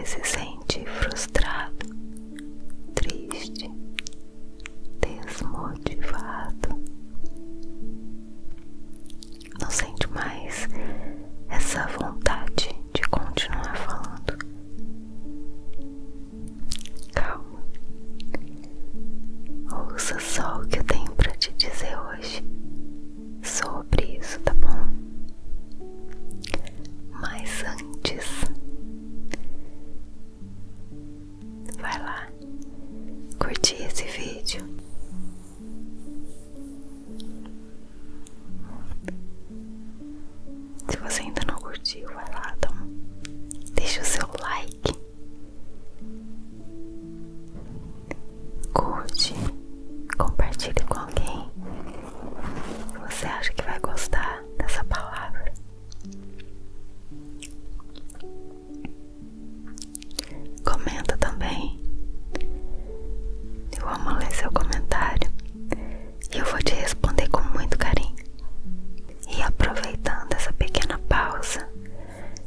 você se sente frustrado, triste, desmotivado, não sente mais essa vontade de continuar falando. Calma, ouça só o que eu tenho para te dizer hoje sobre isso, tá bom? Mas antes, vai lá, curtir esse vídeo. Se você ainda não curtiu, vai lá, então deixa o seu like, curte, compartilhe com alguém que você acha que vai gostar dessa palavra. Comenta também, eu amo ler seu comentário e eu vou te responder com muito carinho. E aproveitando essa pequena pausa,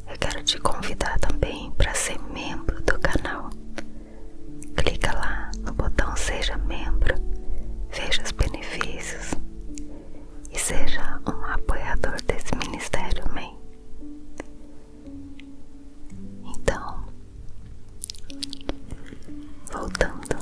eu quero te convidar também para ser membro do canal. Clica lá no botão Seja Membro, veja os benefícios e seja um apoiador desse ministério, amém? Então, voltando.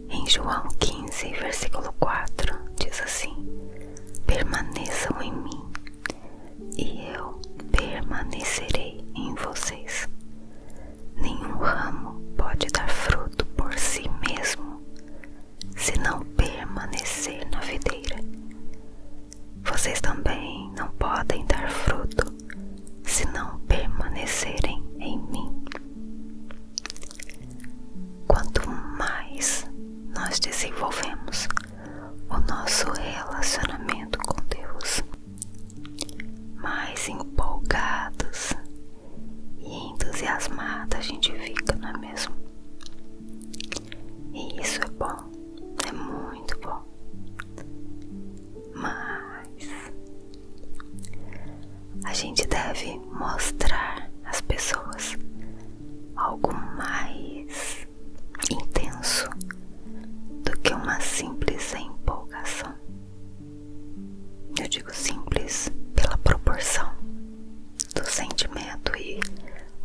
Em João 15, versículo 4, diz assim: permaneçam em mim e eu permanecerei em vocês. Nenhum ramo pode dar fruto por si mesmo se não permanecer na videira. Vocês também não podem dar fruto se não permanecerem em mim. Quanto mais nós desenvolvemos o nosso relacionamento com Deus, mais empolgados e entusiasmados a gente fica, não é mesmo? E isso é bom, é muito bom. Mas a gente deve mostrar às pessoas algo mais intenso do que uma simples empolgação. Eu digo simples pela proporção do sentimento e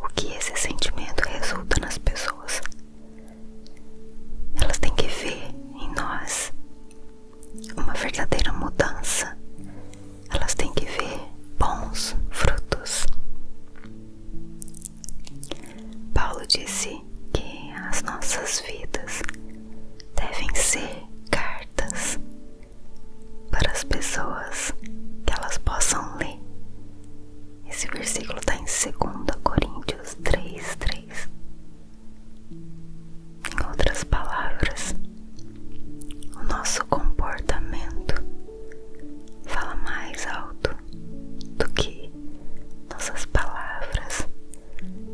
o que esse sentimento resulta nas pessoas. Elas têm que ver em nós uma verdadeira mudança. Elas têm que ver bons frutos. Paulo disse que as nossas vidas devem ser cartas para as pessoas que elas possam ler. Esse versículo está em 2 Coríntios 3:3. Em outras palavras, o nosso comportamento fala mais alto do que nossas palavras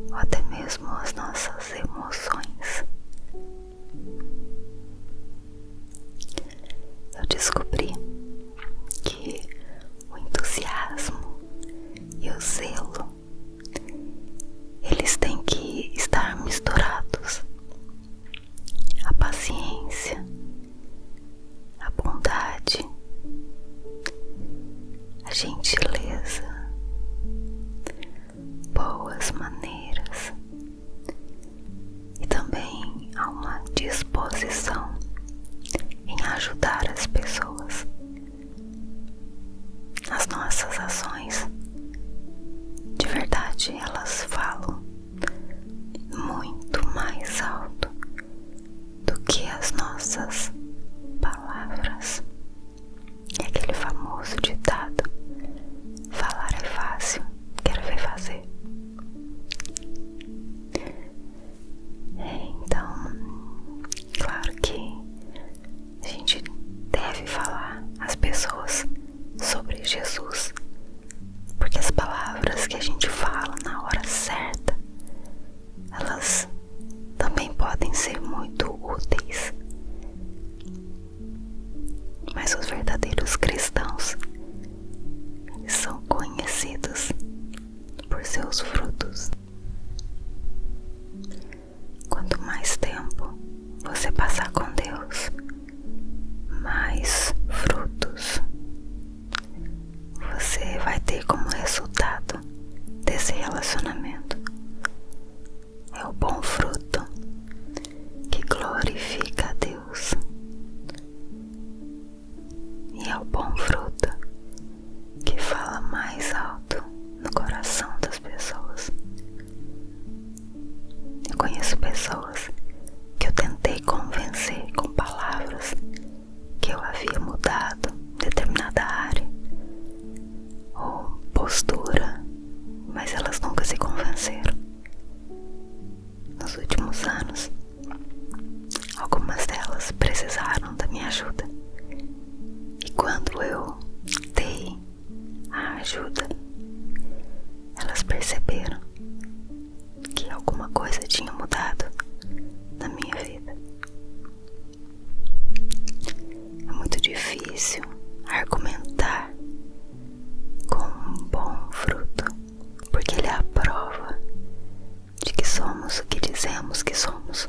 ou até mesmo as nossas emoções. Eu descobri que o entusiasmo e o zelo, eles têm que estar misturados. A paciência, a bondade, a gentileza, boas maneiras e também há uma disposição em ajudar as pessoas. As nossas ações, de verdade, elas falam muito mais alto do que as nossas palavras. É aquele famoso ditado: falar é fácil, quero ver fazer. Então, claro que a gente deve falar às pessoas sobre Jesus, porque as palavras que a gente fala na hora certa, elas também podem ser muito úteis. Mas os verdadeiros verdadeiros cristãos, eles são conhecidos por seus frutos. Quanto mais tempo você passar com Deus, mais frutos você vai ter como resultado desse relacionamento. É o bom fruto que glorifica a Deus, e é o bom fruto que fala mais alto no coração das pessoas. Eu conheço pessoas que eu tentei convencer com palavras que eu havia mudado determinada área ou postura, mas elas nunca se convenceram. Nos últimos anos, algumas delas precisaram da minha ajuda, e quando eu dei a ajuda, elas perceberam que alguma coisa tinha mudado na minha vida. É muito difícil argumentar com um bom fruto, porque ele é a prova de que somos o que dizemos que somos.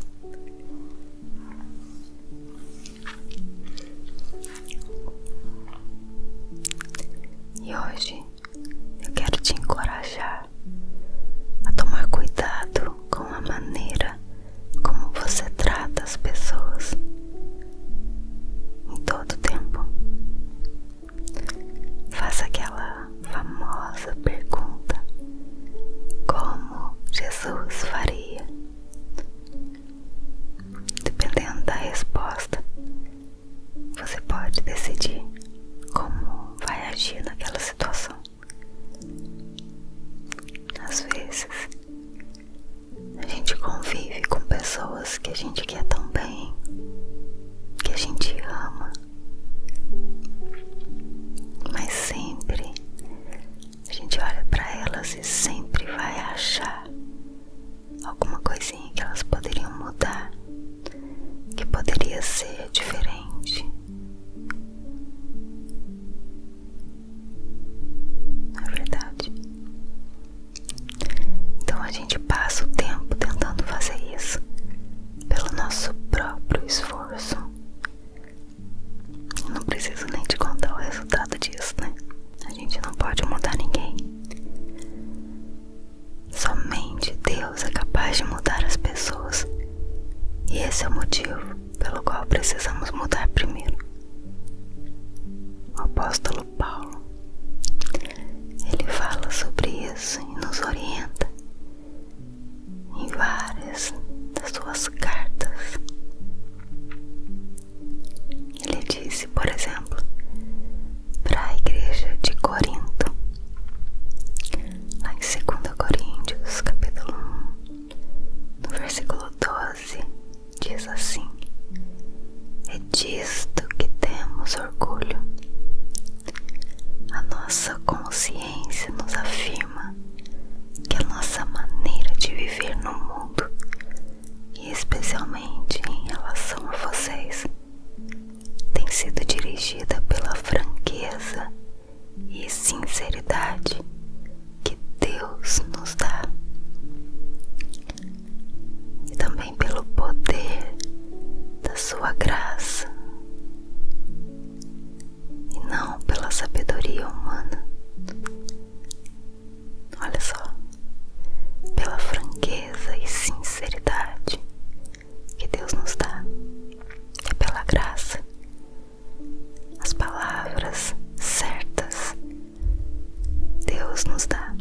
E hoje eu quero te encorajar a tomar cuidado com a maneira como você trata as pessoas em todo tempo. Faça aquela famosa pergunta: como Jesus faria? Dependendo da resposta, você pode decidir como vai agir naquela situação. Às vezes, a gente convive com pessoas que a gente quer tão bem, que a gente ama, mas sempre a gente olha pra elas e sempre vai achar alguma coisinha que elas poderiam mudar, que poderia ser diferente. Não é verdade? Então a gente passa o tempo tentando fazer isso pelo nosso próprio esforço. Não preciso nem te contar o resultado disso, né? A gente não pode mudar ninguém. Somente Deus é capaz de mudar as pessoas. E esse é o motivo pelo qual precisamos mudar primeiro. O apóstolo Paulo, ele fala sobre isso e nos orienta em várias das suas cartas. Ele disse, por exemplo, para a igreja de Corinto, lá em 2 Coríntios, capítulo 1, no versículo 12, diz assim: é disto que temos orgulho. A nossa consciência nos afirma que a nossa maneira de viver no mundo, e especialmente em relação a vocês, tem sido dirigida pela franqueza e sinceridade que Deus nos dá, e também pelo poder da sua graça, e não pela sabedoria humana. Olha só, pela franqueza e sinceridade que Deus nos dá, é pela graça. As palavras certas Deus nos dá.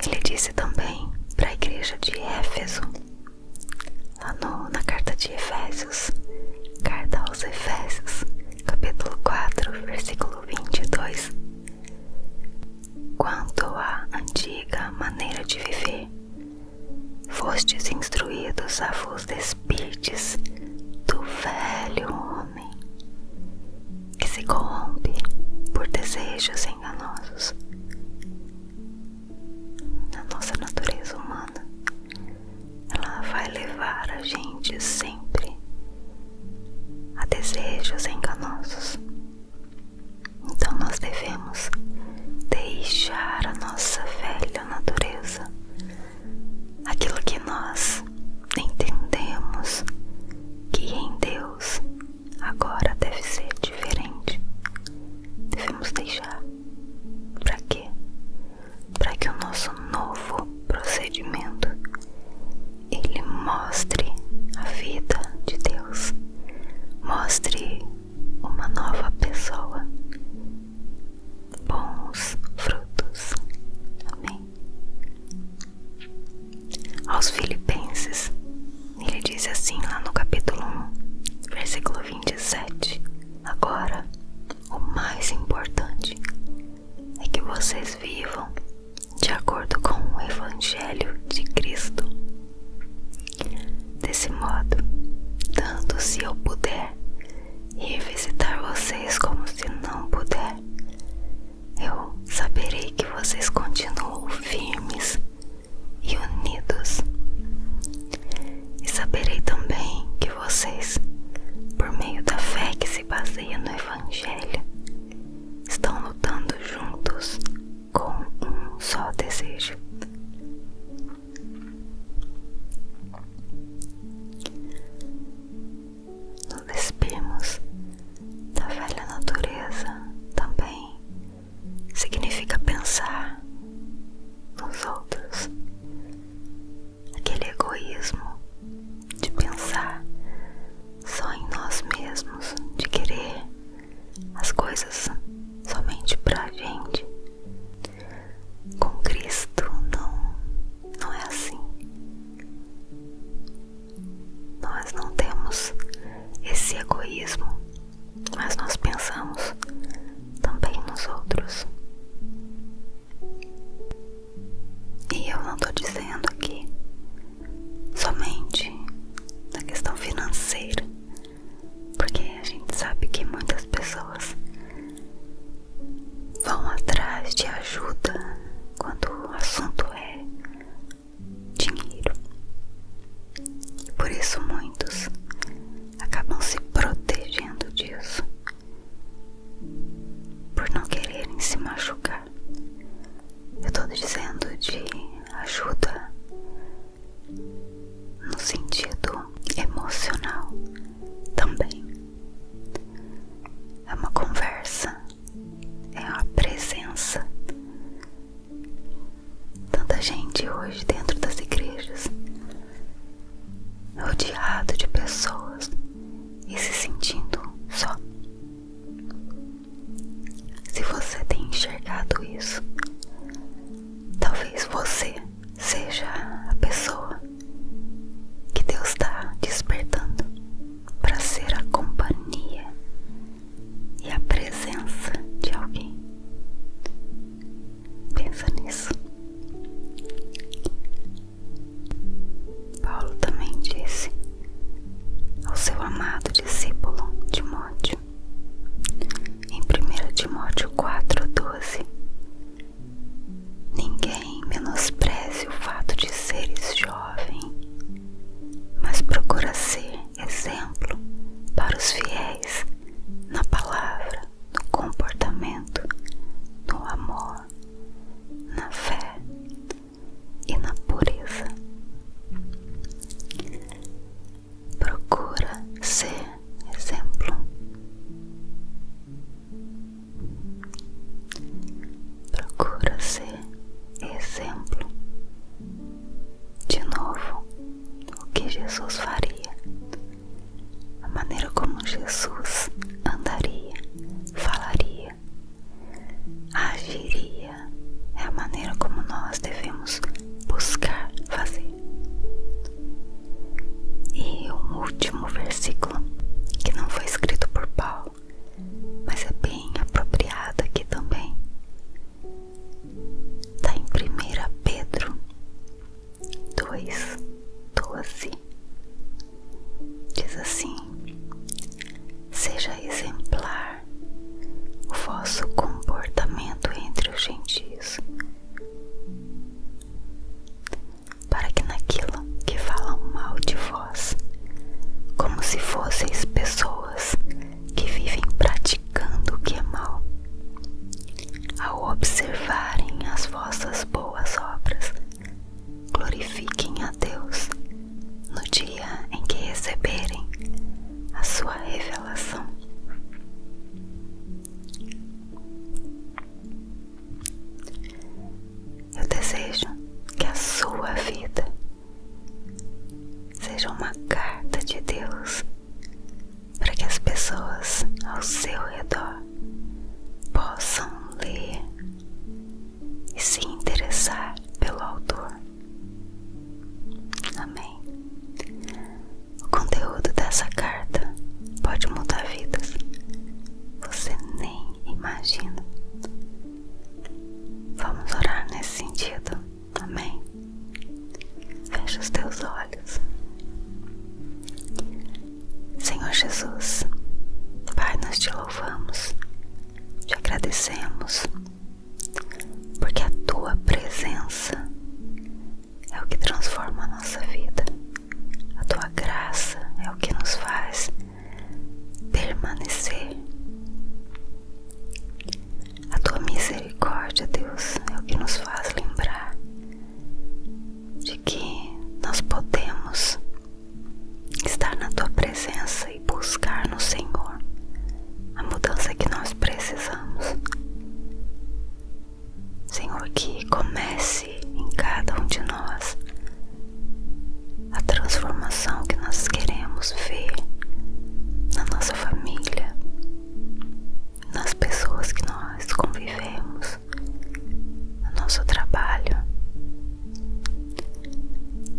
Ele disse também para a igreja de Éfeso, lá na carta de Efésios, carta aos Efésios, capítulo 4, versículo 22: quanto à antiga maneira de viver, fostes instruídos a vos despirdes do velho homem, que se corrompe por desejos enganosos. A nossa natureza humana, ela vai levar a gente sempre a desejos enganosos. deixar. Para quê? Para que o nosso novo procedimento ele mostre a vida de Deus, mostre uma nova pessoa, bons frutos. Amém. Aos Filipenses, ele diz assim lá no capítulo 1, versículo 27: agora, o mais importante é que vocês vivam de acordo com o Evangelho de Cristo. Desse modo, tanto se eu puder ir visitar vocês como se não puder, eu saberei que vocês continuam firmes e unidos. E saberei também que vocês, por meio da fé que se baseia no Evangelho, estão lutando juntos com um só desejo. Nos despirmos da velha natureza também significa pensar nos outros. Aquele egoísmo de pensar só em nós mesmos, de querer as coisas somente pra gente. Com Cristo não é assim. Nós não temos esse egoísmo, mas nós pensamos também nos outros. E eu não tô dizendo aqui somente da questão financeira, porque a gente sabe que muitas pessoas vão atrás de ajuda quando o assunto é dinheiro. Por isso muitos acabam se protegendo disso, por não quererem se machucar. Eu tô dizendo de ajuda no sentido emocional também. É uma conversa, é uma presença. Tanta gente hoje dentro das igrejas rodeado de pessoas e se sentindo só. Se você tem enxergado isso, talvez você seja a pessoa que Deus está despertando para ser a companhia e a presença de alguém. Pensa nisso. Paulo também disse ao seu amado discípulo Timóteo, em 1 Timóteo 4:12: ninguém menospreze o fato de seres jovem, mas procura ser exemplo para os fiéis na palavra, no comportamento, no amor, na fé e na pureza. Procura ser exemplo. agradecemos, porque a tua presença é o que transforma a nossa vida. A tua graça é o que nos faz permanecer. A tua misericórdia, Deus, é o que nos faz lembrar de que nós podemos estar na tua presença e buscar no Senhor a mudança que nós precisamos. Senhor, que comece em cada um de nós a transformação que nós queremos ver na nossa família, nas pessoas que nós convivemos, no nosso trabalho.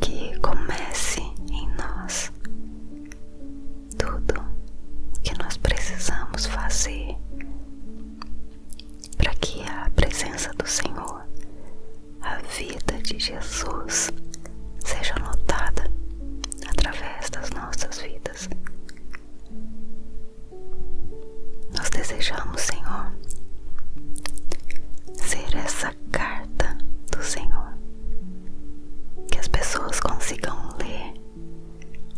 Que comece em nós tudo o que nós precisamos fazer para que a presença do Senhor, a vida de Jesus, seja notada através das nossas vidas. Nós desejamos, Senhor, ser essa carta do Senhor, que as pessoas consigam ler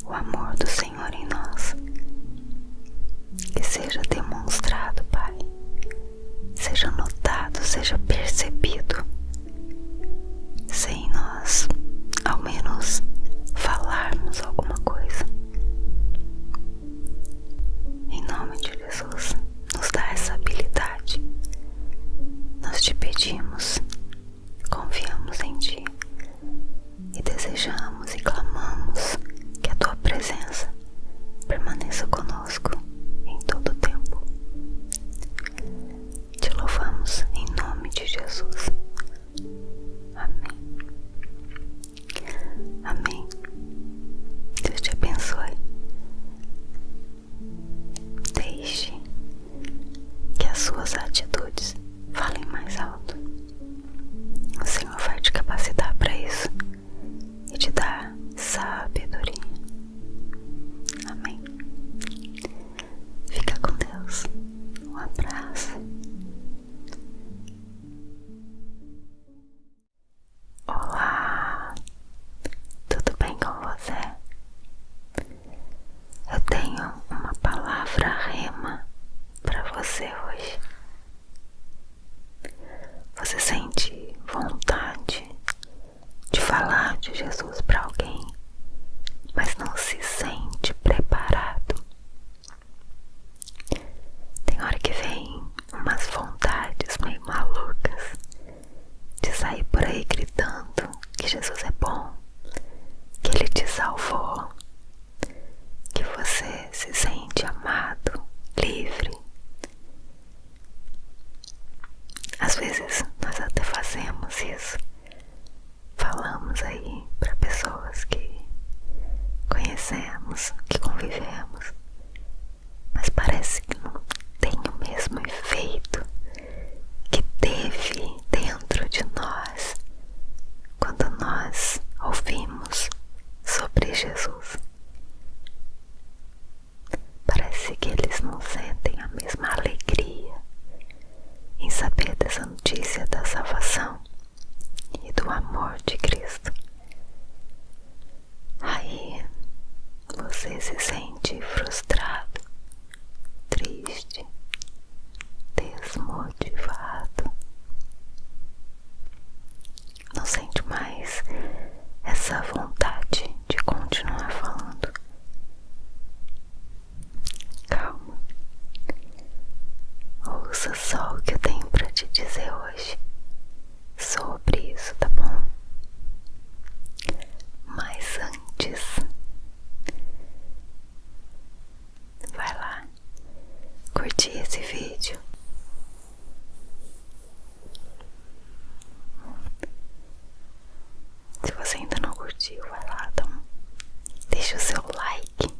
o amor do Senhor em nós, que seja demonstrado, Pai, seja notado, seja percebido, sem nós ao menos falarmos alguma coisa. Em nome de Jesus, nos dá essa habilidade. Nós te pedimos, confiamos em Ti e desejamos e clamamos que a Tua presença permaneça conosco em todo o tempo. Te louvamos em nome de Jesus. Amém. Amém. Deus te abençoe. Deixe que as suas atitudes falem mais alto. O Senhor vai te capacitar para isso e te dar sabedoria. Amém. Fica com Deus. Um abraço. Olá, tudo bem com você? Eu tenho uma palavra rema para você hoje. Você sente vontade de falar de Jesus para alguém, mas não se sente preparado? Tem hora que vem umas vontades meio malucas de sair por aí gritando que Jesus é bom, que Ele te salvou, que você se sente amado, livre. Às vezes nós até fazemos isso, falamos aí para pessoas que conhecemos, que convivemos, mas parece que não tem o mesmo efeito que teve dentro de nós quando nós ouvimos sobre Jesus. Parece que eles não sentem a mesma alegria em saber dessa notícia da salvação e do amor de Cristo. Aí você se sente frustrado, triste, desmotivado. Não sente mais essa vontade de continuar falando. Calma. Ouça só o que eu tenho para te dizer hoje sobre isso, tá bom? Mas antes, vai lá, curtir esse vídeo. Se você ainda não curtiu, vai lá, então deixa o seu like,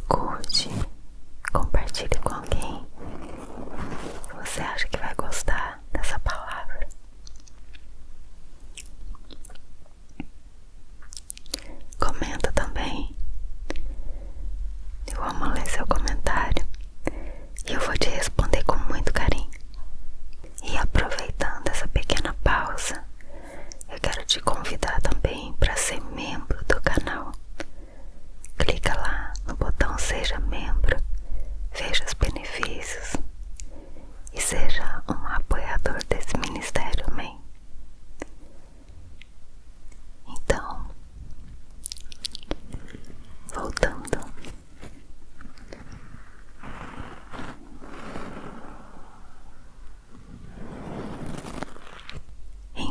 curte, compartilhe com alguém que você acha que vai gostar dessa palavra. Comenta também. Eu amo ler seu comentário.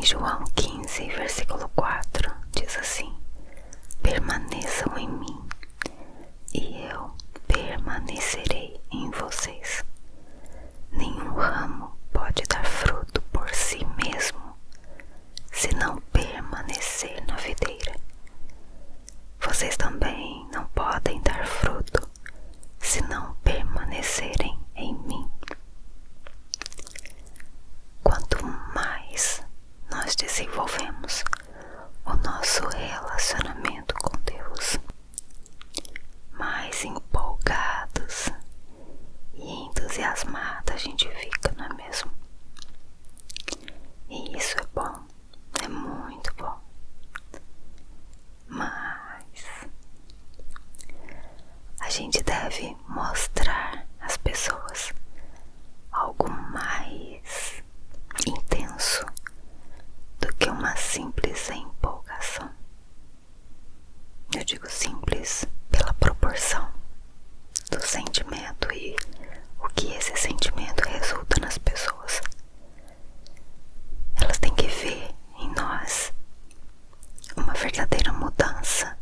Em João 15, versículo 4, diz assim: permaneçam em mim e eu permanecerei em vocês. Nenhum ramo pode dar fruto por si mesmo se não permanecer na videira. Vocês também não podem dar fruto se não permanecerem em mim. Quanto mais nós desenvolvemos o nosso relacionamento com Deus, mais empolgados e entusiasmados a gente fica, não é mesmo? E isso é bom, é muito bom. Mas a gente deve mostrar às pessoas algo mais intenso do que uma simples empolgação. Eu digo simples pela proporção do sentimento e o que esse sentimento resulta nas pessoas. Elas têm que ver em nós uma verdadeira mudança.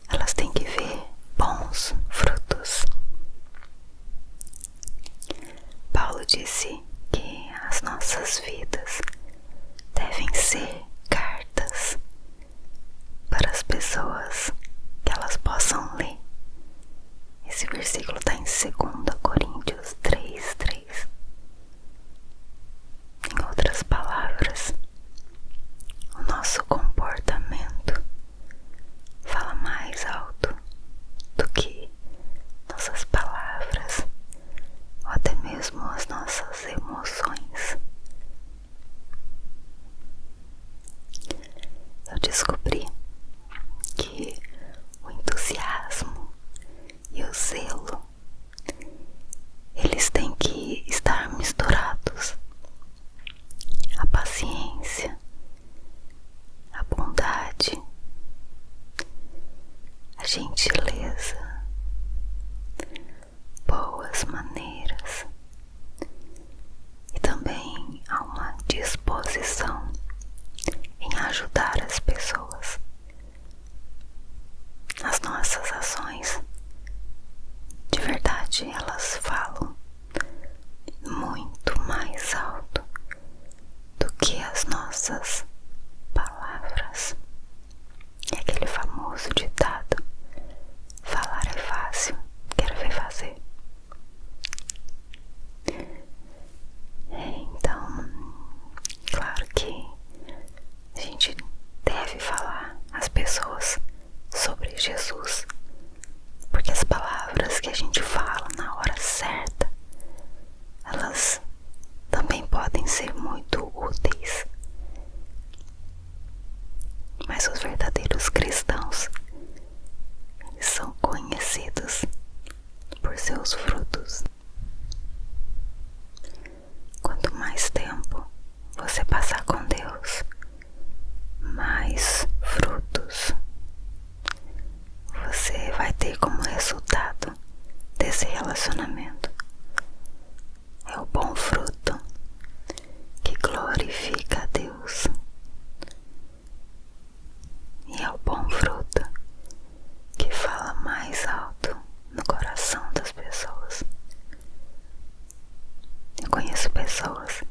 Elas têm que ver bons frutos. Paulo disse que as nossas vidas devem ser cartas para as pessoas que elas possam ler. Esse versículo está em 2 Coríntios 3:3. Em outras palavras, o nosso comportamento fala mais alto do que nossas palavras ou até mesmo as nossas emoções. Eu descobri que o entusiasmo e o zelo, eles têm que estar misturados. A paciência, a bondade, a gentileza, boas maneiras e também há uma disposição em ajudar as pessoas. As nossas ações, de verdade, elas falam muito mais alto do que as nossas palavras. É aquele famoso ditado: falar é fácil, quero ver fazer. Então, claro que a gente deve falar às pessoas sobre Jesus, porque as palavras que a gente fala na hora certa, elas também podem ser muito úteis. Mas os verdadeiros cristãos, eles são conhecidos por seus frutos. Quanto mais tempo você passar com Deus, mais frutos você vai ter como resultado desse relacionamento. É o bom fruto que glorifica a Deus. E é o bom fruto que fala mais alto no coração das pessoas. Eu conheço pessoas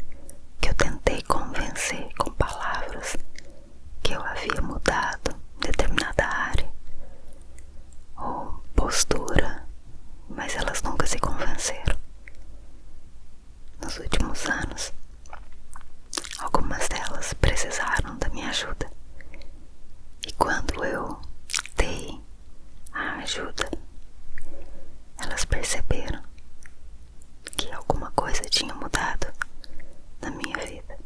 que eu tentei convencer com palavras que eu havia mudado em determinada área ou postura, mas elas nunca se convenceram. Nos últimos anos, algumas delas precisaram da minha ajuda. E quando eu dei a ajuda, elas perceberam que alguma coisa tinha mudado na minha vida.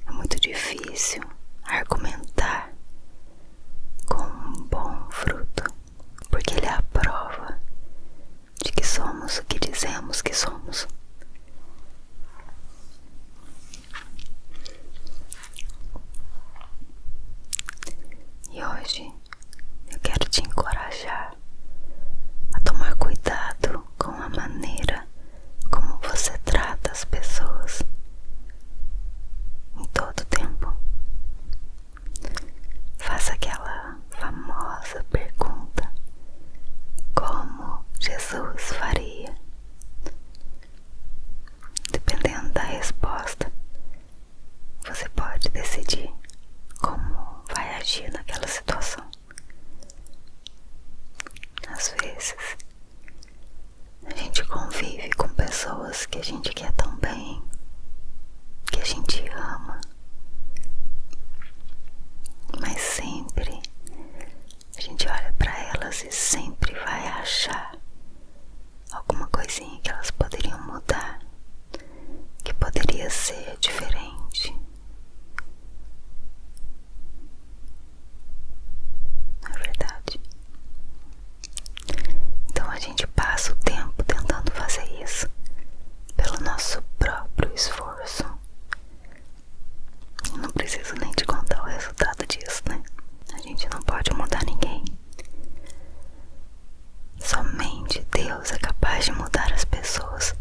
É muito difícil argumentar com um bom fruto, porque ele é a prova de que somos o que dizemos que somos. E hoje eu quero te encorajar a tomar cuidado com a maneira Jesus faria? Dependendo da resposta, você pode decidir como vai agir naquela situação. Às vezes, a gente convive com pessoas que a gente quer tão bem, que a gente ama, mas sempre a gente olha pra elas e sempre vai achar alguma coisinha que elas poderiam mudar, que poderia ser diferente. Não é verdade? Então a gente passa o tempo tentando fazer isso pelo nosso próprio esforço. E não preciso nem te contar o resultado disso, né? A gente não pode mudar ninguém. Somente Deus é capaz de mudar as pessoas.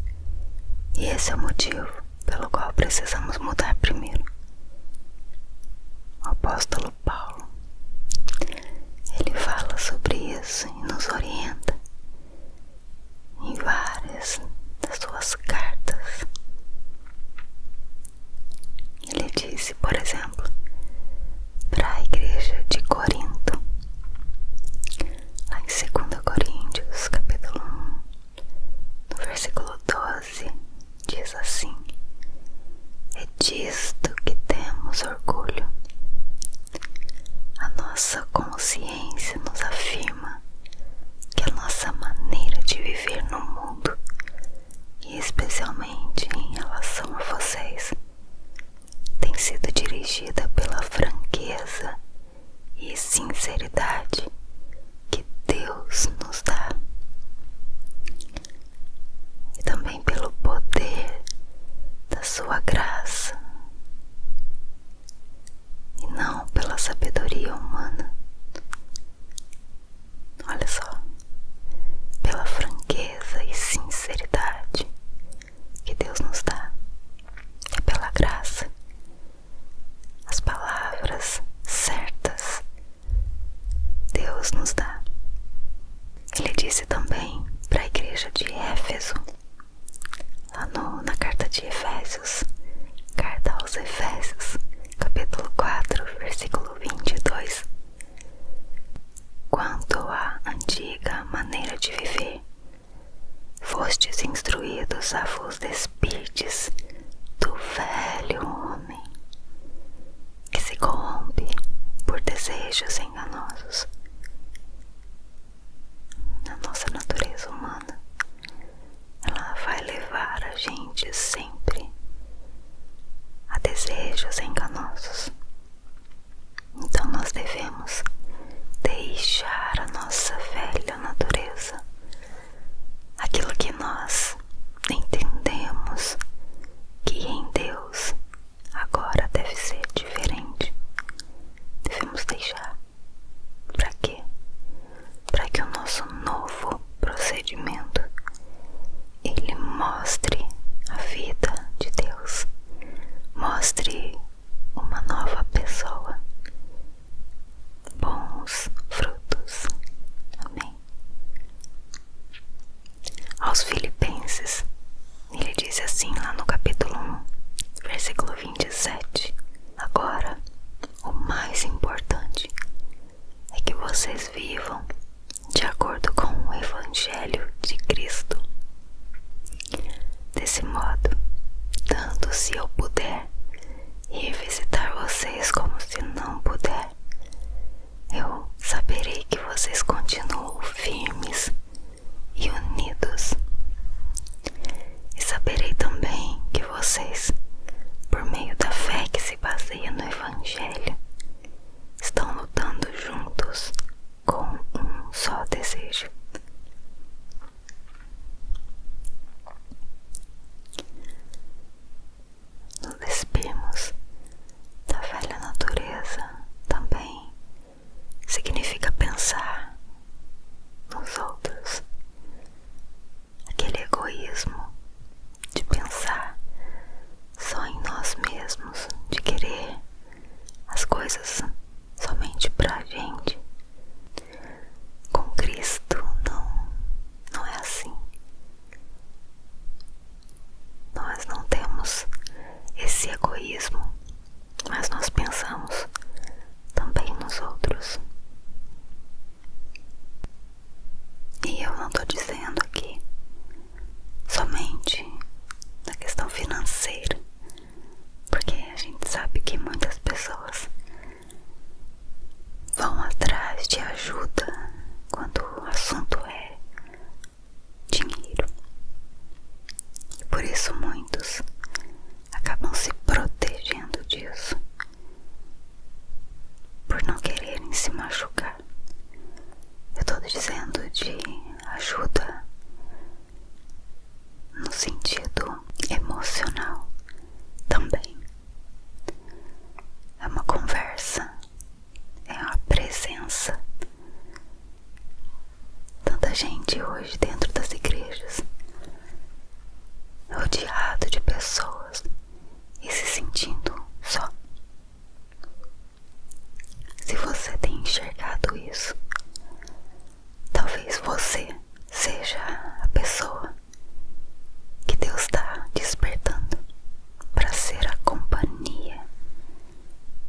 E esse é o motivo pelo qual precisamos mudar primeiro. O apóstolo Paulo, ele fala sobre isso e nos orienta em várias das suas cartas. Ele disse, por exemplo, para a igreja de Corinto, lá em 2 Coríntios, capítulo 1, no versículo 12, diz assim: é disto que temos orgulho. A nossa consciência nos afirma que a nossa maneira de viver no mundo, e especialmente em relação a vocês, tem sido dirigida pela franqueza e sinceridade que Deus nos dá, e também pelo poder da sua graça, e não pela sabedoria humana. Olha só, pela franqueza e sinceridade que Deus nos dá, é pela graça. As palavras certas Deus nos dá. Ele disse também para a igreja de Éfeso, lá na carta de Efésios, carta aos Efésios, capítulo 4, versículo 22: quanto à antiga maneira de viver, fostes instruídos a vos despirdes do velho homem, que se corrompe por desejos enganosos. A nossa natureza humana, ela vai levar a gente sempre a desejos enganosos. Então nós devemos deixar a nossa velha natureza, aquilo que nós entendemos que em Deus agora deve ser diferente. Devemos deixar. Para quê? Para que o nosso novo procedimento, ele mostre a vida de Deus, mostre uma nova pessoa, bons frutos. Amém. Aos Filipenses, ele diz assim lá no capítulo 1, versículo 27: agora, o mais importante é que vocês vivam de acordo com o Evangelho de Cristo. Desse modo, tanto se eu puder ir visitar vocês como se não puder, eu saberei que vocês continuam firmes e unidos gente hoje dentro das igrejas rodeado de pessoas e se sentindo só. Se você tem enxergado isso, talvez você seja a pessoa que Deus está despertando para ser a companhia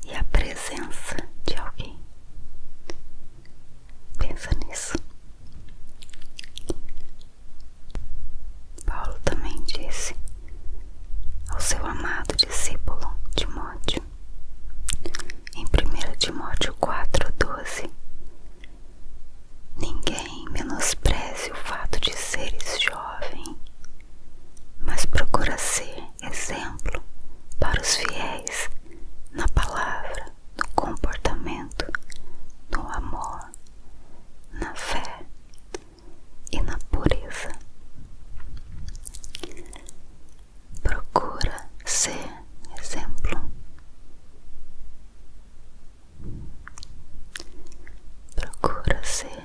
e a presença de alguém. Pensa nisso. Paulo também disse ao seu amado discípulo Timóteo, em 1 Timóteo 4,12: ninguém menospreze o fato de seres jovem, mas procura ser exemplo para os fiéis na palavra, no comportamento, no amor, na fé e na pureza. Procura ser exemplo. Procura ser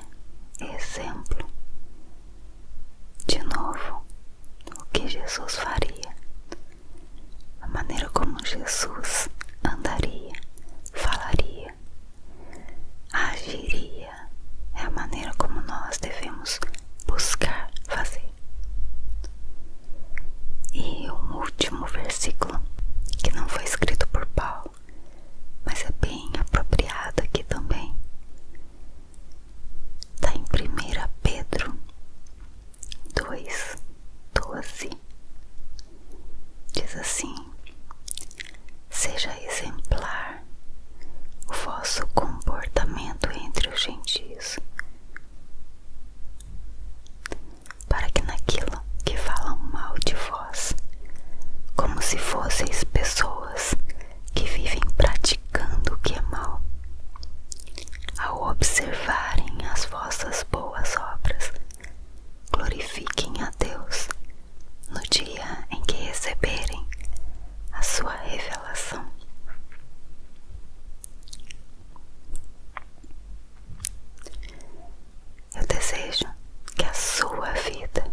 exemplo. De novo, o que Jesus faria, a maneira como Jesus andaria, falaria, agiria, é a maneira como nós devemos buscar fazer. E um último versículo, que não foi escrito por Paulo, mas é bem apropriado aqui também, está em 1 Pedro 2,12. Diz assim: seja exemplar o vosso comportamento entre os gentios, para que naquilo que falam mal de vós, como se fosseis pessoas que vivem praticando o que é mal, ao observarem as vossas boas obras, glorifiquem a Deus no dia em que receberem a sua revelação. Eu desejo que a sua vida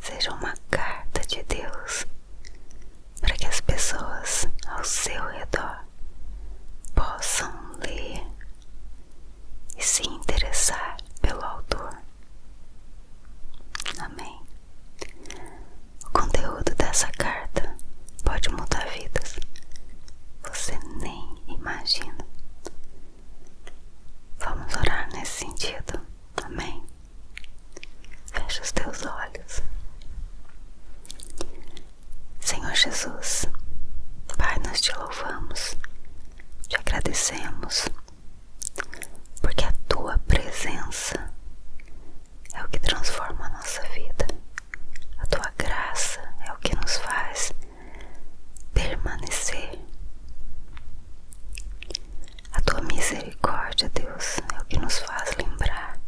seja uma carta de Deus para que as pessoas ao seu redor possam ler e se interessar pelo autor. Amém. O conteúdo dessa carta pode mudar vidas. Você nem imagina. Vamos orar nesse sentido. Amém. Fecha os teus olhos. Senhor Jesus, Pai, nós te louvamos, te agradecemos, porque a tua presença é o que transforma a nossa vida. A tua graça é o que nos faz permanecer. A tua misericórdia, Deus, é o que nos faz lembrar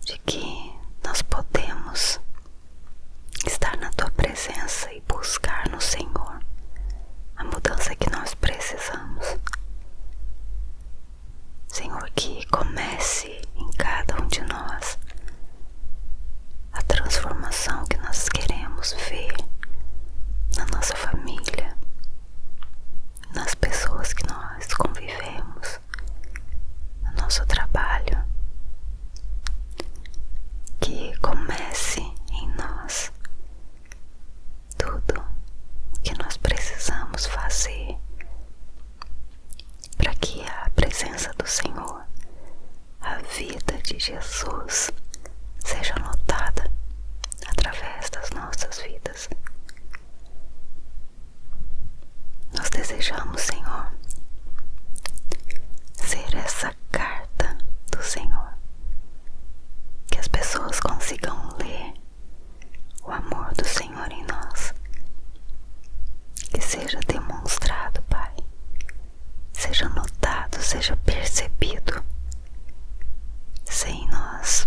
de que nós podemos estar na tua presença e buscar no Senhor a mudança que nós precisamos. Senhor, que comece em cada um de nós a transformação que nós queremos ver na nossa família, nas pessoas que nós convivemos, no nosso trabalho. Que comece em nós tudo o que nós precisamos fazer para que a presença do Senhor, a vida de Jesus, seja notada através das nossas vidas. Nós desejamos, Senhor, ser essa carta do Senhor, que as pessoas consigam ler o amor do Senhor em nós, que seja demonstrado, Pai, seja notado, seja percebido, sem nós